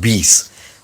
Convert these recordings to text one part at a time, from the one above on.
20,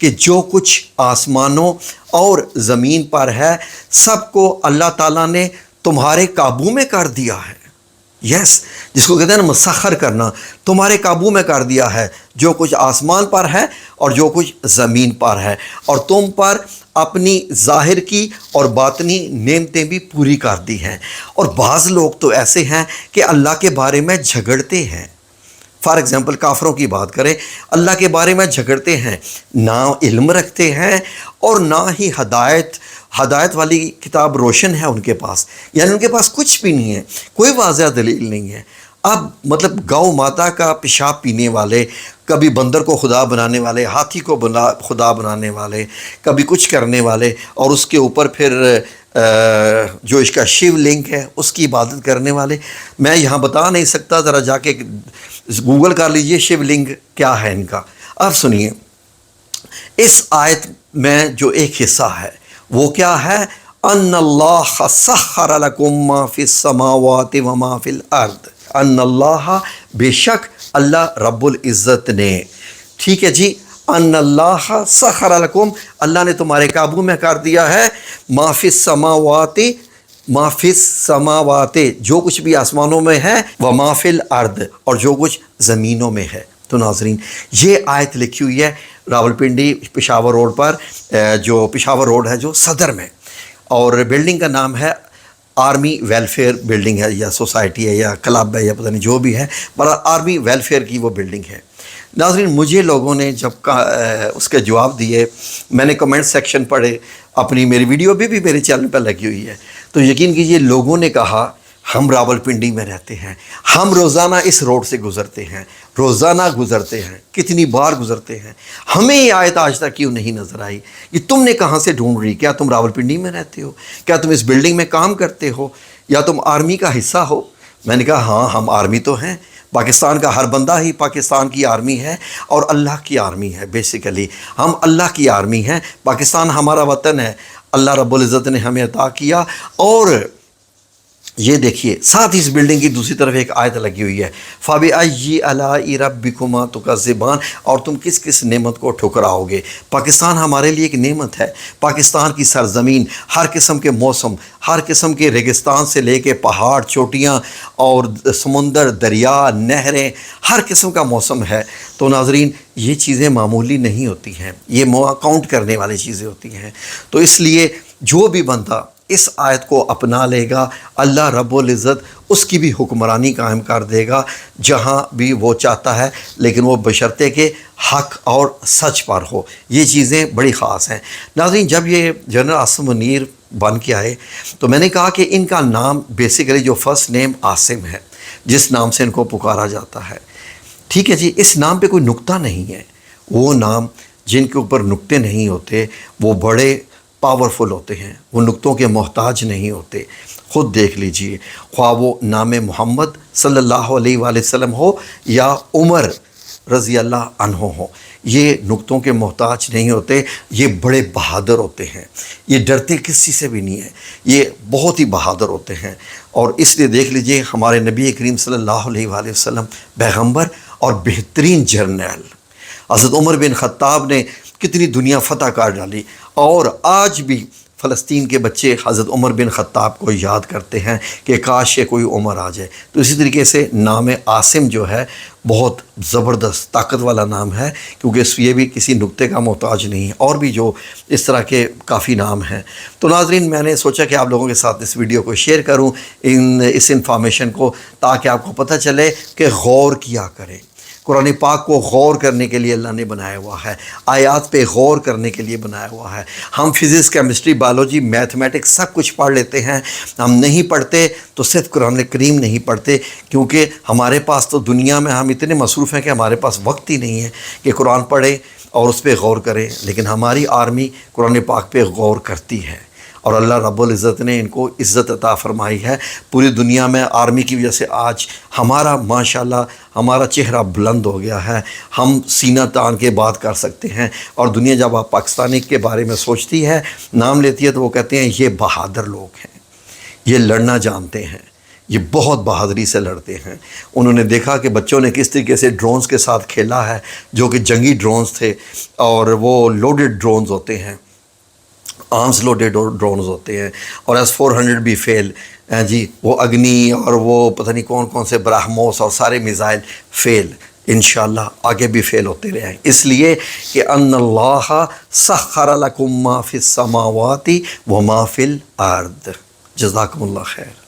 کہ جو کچھ آسمانوں اور زمین پر ہے سب کو اللہ تعالیٰ نے تمہارے قابو میں کر دیا ہے. یس، جس کو کہتے ہیں نا مسخر کرنا، تمہارے قابو میں کر دیا ہے جو کچھ آسمان پر ہے اور جو کچھ زمین پر ہے، اور تم پر اپنی ظاہر کی اور باطنی نعمتیں بھی پوری کر دی ہیں. اور بعض لوگ تو ایسے ہیں کہ اللہ کے بارے میں جھگڑتے ہیں. فار ایگزامپل کافروں کی بات کریں، اللہ کے بارے میں جھگڑتے ہیں، نہ علم رکھتے ہیں اور نہ ہی ہدایت والی کتاب روشن ہے ان کے پاس، یعنی ان کے پاس کچھ بھی نہیں ہے، کوئی واضح دلیل نہیں ہے. اب مطلب گاؤں ماتا کا پیشاب پینے والے، کبھی بندر کو خدا بنانے والے، ہاتھی کو خدا بنانے والے، کبھی کچھ کرنے والے، اور اس کے اوپر پھر جو اس کا شیو لنگ ہے اس کی عبادت کرنے والے. میں یہاں بتا نہیں سکتا، ذرا جا کے گوگل کر لیجئے شیو لنگ کیا ہے ان کا. اب سنیے، اس آیت میں جو ایک حصہ ہے وہ کیا ہے؟ ان اللہ سخر لکم ما فی السماوات و ما فی الارض. ان اللہ، بے شک اللہ رب العزت نے، ٹھیک ہے جی، ان اللہ سخر لکم، اللہ نے تمہارے قابو میں کر دیا ہے، ما فی السماوات، ما فی السماوات، جو کچھ بھی آسمانوں میں ہے، و ما فی الارض، اور جو کچھ زمینوں میں ہے. تو ناظرین، یہ آیت لکھی ہوئی ہے راولپنڈی پشاور روڈ پر، جو پشاور روڈ ہے جو صدر میں، اور بلڈنگ کا نام ہے آرمی ویلفیئر بلڈنگ ہے، یا سوسائٹی ہے یا کلب ہے یا پتہ نہیں جو بھی ہے، پر آرمی ویلفیئر کی وہ بلڈنگ ہے. ناظرین، مجھے لوگوں نے جب اس کے جواب دیے، میں نے کمنٹ سیکشن پڑھے، اپنی میری ویڈیو بھی میرے چینل پہ لگی ہوئی ہے، تو یقین کیجئے لوگوں نے کہا ہم راولپنڈی میں رہتے ہیں، ہم روزانہ اس روڈ سے گزرتے ہیں، روزانہ گزرتے ہیں، کتنی بار گزرتے ہیں، ہمیں یہ آیت آج تک کیوں نہیں نظر آئی؟ یہ تم نے کہاں سے ڈھونڈ رہی؟ کیا تم راولپنڈی میں رہتے ہو؟ کیا تم اس بلڈنگ میں کام کرتے ہو؟ یا تم آرمی کا حصہ ہو؟ میں نے کہا ہاں، ہم آرمی تو ہیں، پاکستان کا ہر بندہ ہی پاکستان کی آرمی ہے اور اللہ کی آرمی ہے. بیسیکلی ہم اللہ کی آرمی ہیں، پاکستان ہمارا وطن ہے، اللہ رب العزت نے ہمیں عطا کیا. اور یہ دیکھیے ساتھ ہی اس بلڈنگ کی دوسری طرف ایک آیت لگی ہوئی ہے، فَبِأَيِّ آلَاءِ رَبِّكُمَا تُكَذِّبَانِ، اور تم کس کس نعمت کو ٹھکراؤ گے. پاکستان ہمارے لیے ایک نعمت ہے، پاکستان کی سرزمین، ہر قسم کے موسم، ہر قسم کے ریگستان سے لے کے پہاڑ، چوٹیاں اور سمندر، دریا، نہریں، ہر قسم کا موسم ہے. تو ناظرین، یہ چیزیں معمولی نہیں ہوتی ہیں، یہ کاؤنٹ کرنے والی چیزیں ہوتی ہیں. تو اس لیے جو بھی بندہ اس آیت کو اپنا لے گا، اللہ رب العزت اس کی بھی حکمرانی قائم کر دے گا جہاں بھی وہ چاہتا ہے، لیکن وہ بشرطے کہ حق اور سچ پر ہو. یہ چیزیں بڑی خاص ہیں. ناظرین، جب یہ جنرل عاصم منیر بن کے آئے تو میں نے کہا کہ ان کا نام بیسیکلی جو فرسٹ نیم عاصم ہے، جس نام سے ان کو پکارا جاتا ہے، ٹھیک ہے جی، اس نام پہ کوئی نقطہ نہیں ہے. وہ نام جن کے اوپر نقطے نہیں ہوتے وہ بڑے پاورفل ہوتے ہیں، وہ نقطوں کے محتاج نہیں ہوتے. خود دیکھ لیجئے، خواہ وہ نام محمد صلی اللہ علیہ وآلہ وسلم ہو یا عمر رضی اللہ عنہ ہو، یہ نقطوں کے محتاج نہیں ہوتے. یہ بڑے بہادر ہوتے ہیں، یہ ڈرتے کسی سے بھی نہیں ہیں، یہ بہت ہی بہادر ہوتے ہیں. اور اس لیے دیکھ لیجئے ہمارے نبی کریم صلی اللہ علیہ وآلہ وسلم پیغمبر اور بہترین جرنیل حضرت عمر بن خطاب نے کتنی دنیا فتح کر ڈالی، اور آج بھی فلسطین کے بچے حضرت عمر بن خطاب کو یاد کرتے ہیں کہ کاش یہ کوئی عمر آ جائے. تو اسی طریقے سے نام عاصم جو ہے بہت زبردست طاقت والا نام ہے، کیونکہ یہ بھی کسی نقطے کا محتاج نہیں ہے. اور بھی جو اس طرح کے کافی نام ہیں. تو ناظرین، میں نے سوچا کہ آپ لوگوں کے ساتھ اس ویڈیو کو شیئر کروں، اس انفارمیشن کو، تاکہ آپ کو پتہ چلے کہ غور کیا کریں. قرآن پاک کو غور کرنے کے لیے اللہ نے بنایا ہوا ہے، آیات پہ غور کرنے کے لیے بنایا ہوا ہے. ہم فزکس، کیمسٹری، بایولوجی، میتھمیٹکس سب کچھ پڑھ لیتے ہیں. ہم نہیں پڑھتے تو صرف قرآن کریم نہیں پڑھتے، کیونکہ ہمارے پاس تو دنیا میں ہم اتنے مصروف ہیں کہ ہمارے پاس وقت ہی نہیں ہے کہ قرآن پڑھیں اور اس پہ غور کریں. لیکن ہماری آرمی قرآن پاک پہ غور کرتی ہے، اور اللہ رب العزت نے ان کو عزت عطا فرمائی ہے. پوری دنیا میں آرمی کی وجہ سے آج ہمارا ماشاءاللہ ہمارا چہرہ بلند ہو گیا ہے. ہم سینہ تان کے بات کر سکتے ہیں، اور دنیا جب آپ پاکستانی کے بارے میں سوچتی ہے، نام لیتی ہے، تو وہ کہتے ہیں یہ بہادر لوگ ہیں، یہ لڑنا جانتے ہیں، یہ بہت بہادری سے لڑتے ہیں. انہوں نے دیکھا کہ بچوں نے کس طریقے سے ڈرونز کے ساتھ کھیلا ہے، جو کہ جنگی ڈرونز تھے اور وہ لوڈڈ ڈرونز ہوتے ہیں، آرمز لوڈڈ ڈرونز ہوتے ہیں، اور S-400 بھی فیل جی، وہ اگنی اور وہ پتہ نہیں کون کون سے براہموس اور سارے میزائل فیل. انشاءاللہ آگے بھی فیل ہوتے رہے ہیں، اس لیے کہ ان اللہ سخر لکم ما فی السماوات و ما فی الارض. جزاکم اللہ خیر.